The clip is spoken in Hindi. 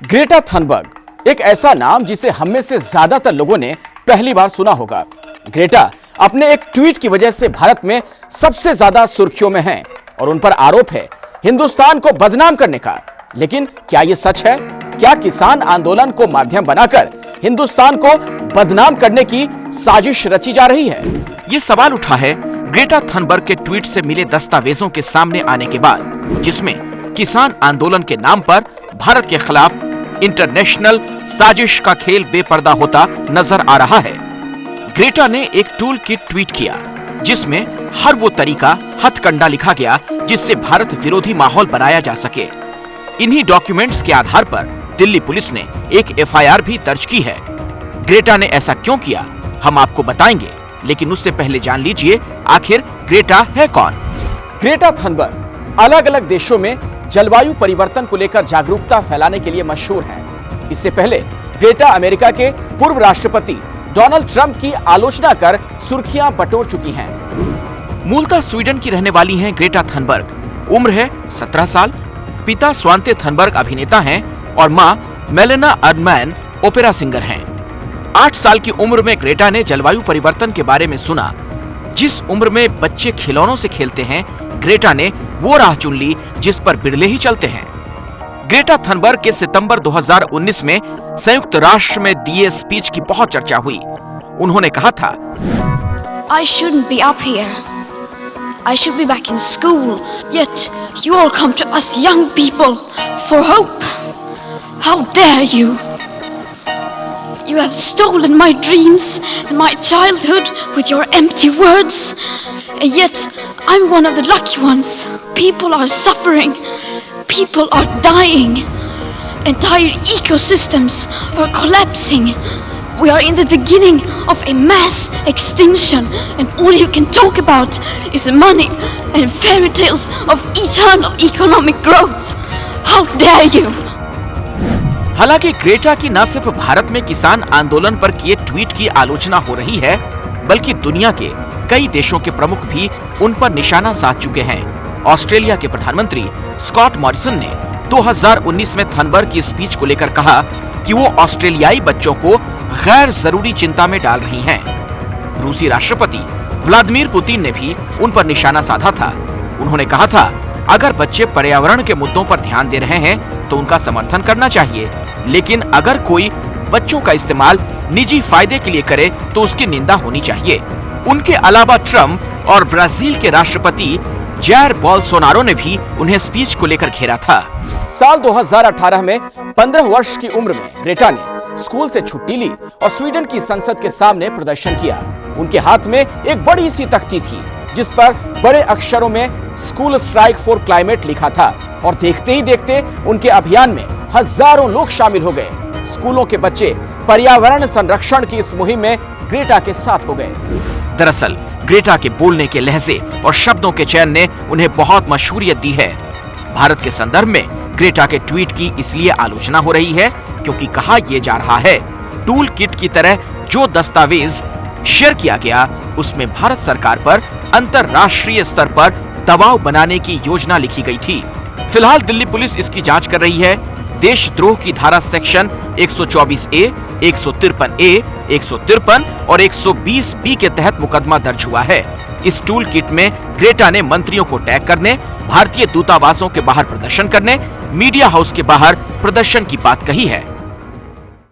ग्रेटा थनबर्ग एक ऐसा नाम जिसे हम में से ज्यादातर लोगों ने पहली बार सुना होगा। ग्रेटा अपने एक ट्वीट की वजह से भारत में सबसे ज्यादा सुर्खियों में हैं और उन पर आरोप है हिंदुस्तान को बदनाम करने का। लेकिन क्या यह सच है? क्या किसान आंदोलन को माध्यम बनाकर हिंदुस्तान को बदनाम करने की साजिश रची जा रही है? ये सवाल उठा है ग्रेटा थनबर्ग के ट्वीट से मिले दस्तावेजों के सामने आने के बाद, जिसमें किसान आंदोलन के नाम पर भारत के खिलाफ इंटरनेशनल साजिश का खेल बेपर्दा होता नजर आ रहा है। ग्रेटा ने एक टूल किट ट्वीट किया जिसमें हर वो तरीका हथकंडा लिखा गया जिससे भारत विरोधी माहौल बनाया जा सके। इन्हीं डॉक्यूमेंट्स के आधार पर दिल्ली पुलिस ने एक एफआईआर भी दर्ज की है। ग्रेटा ने ऐसा क्यों किया, हम आपको बताएंगे, लेकिन उससे पहले जान लीजिए आखिर ग्रेटा है कौन। ग्रेटा थनबर्ग अलग अलग देशों में जलवायु परिवर्तन को लेकर जागरूकता फैलाने के लिए मशहूर हैं। इससे पहले ग्रेटा अमेरिका के पूर्व राष्ट्रपति डोनाल्ड ट्रंप की आलोचना कर सुर्खियां बटोर चुकी हैं। मूलतः स्वीडन की रहने वाली हैं ग्रेटा थनबर्ग। उम्र है 17 साल। पिता स्वांते थनबर्ग अभिनेता हैं और मां मेलेना अर्डमैन ओपेरा सिंगर हैं। 8 साल की उम्र में ग्रेटा ने जलवायु परिवर्तन के बारे में सुना। जिस उम्र में बच्चे खिलौनों से खेलते हैं, ग्रेटा ने वो राह चुन ली जिस पर बिरले ही चलते हैं। ग्रेटा थनबर्ग के सितंबर 2019 में संयुक्त राष्ट्र में दिए स्पीच की बहुत चर्चा हुई। उन्होंने कहा था, I shouldn't be up here. I should be back in school. Yet you all come to us young people for hope. How dare you? You have stolen my dreams and my childhood with your empty words. And yet I'm one of the lucky ones. People are suffering. People are dying. Entire ecosystems are collapsing. We are in the beginning of a mass extinction, and all you can talk about is money and fairy tales of eternal economic growth. How dare you? हालांकि ग्रेटा की न सिर्फ भारत में किसान आंदोलन पर किए ट्वीट की आलोचना हो रही है, बल्कि दुनिया के कई देशों के प्रमुख भी उन पर निशाना साध चुके हैं। ऑस्ट्रेलिया के प्रधानमंत्री स्कॉट मॉरिसन ने 2019 में थनबर्ग की स्पीच को लेकर कहा कि वो ऑस्ट्रेलियाई बच्चों को गैर जरूरी चिंता में डाल रही हैं। रूसी राष्ट्रपति व्लादिमीर पुतिन ने भी उन पर निशाना साधा था। उन्होंने कहा था, अगर बच्चे पर्यावरण के मुद्दों पर ध्यान दे रहे हैं तो उनका समर्थन करना चाहिए, लेकिन अगर कोई बच्चों का इस्तेमाल निजी फायदे के लिए करे तो उसकी निंदा होनी चाहिए। उनके अलावा ट्रंप और ब्राजील के राष्ट्रपति जायर बोल्सोनारो ने भी उन्हें स्पीच को लेकर घेरा था। साल 2018 में 15 वर्ष की उम्र में ग्रेटा ने स्कूल से छुट्टी ली और स्वीडन की संसद के सामने प्रदर्शन किया। उनके हाथ में एक बड़ी सी तख्ती थी जिस पर बड़े अक्षरों में स्कूल स्ट्राइक फॉर क्लाइमेट लिखा था और देखते ही देखते उनके अभियान में हजारों लोग शामिल हो गए। स्कूलों के बच्चे पर्यावरण संरक्षण की इस मुहिम में ग्रेटा के साथ हो गए। दरअसल ग्रेटा के बोलने के लहजे और शब्दों के चयन ने उन्हें बहुत मशहूरियत दी है। भारत के संदर्भ में ग्रेटा के ट्वीट की इसलिए आलोचना हो रही है क्योंकि कहा यह जा रहा है टूल किट की तरह जो दस्तावेज शेयर किया गया उसमें भारत सरकार पर अंतरराष्ट्रीय स्तर पर दबाव बनाने की योजना लिखी गई थी। फिलहाल दिल्ली पुलिस इसकी जांच कर रही है। देशद्रोह की धारा सेक्शन 124A, 153A, 153 और 120B के तहत मुकदमा दर्ज हुआ है। इस टूल किट में ग्रेटा ने मंत्रियों को टैग करने, भारतीय दूतावासों के बाहर प्रदर्शन करने, मीडिया हाउस के बाहर प्रदर्शन की बात कही है।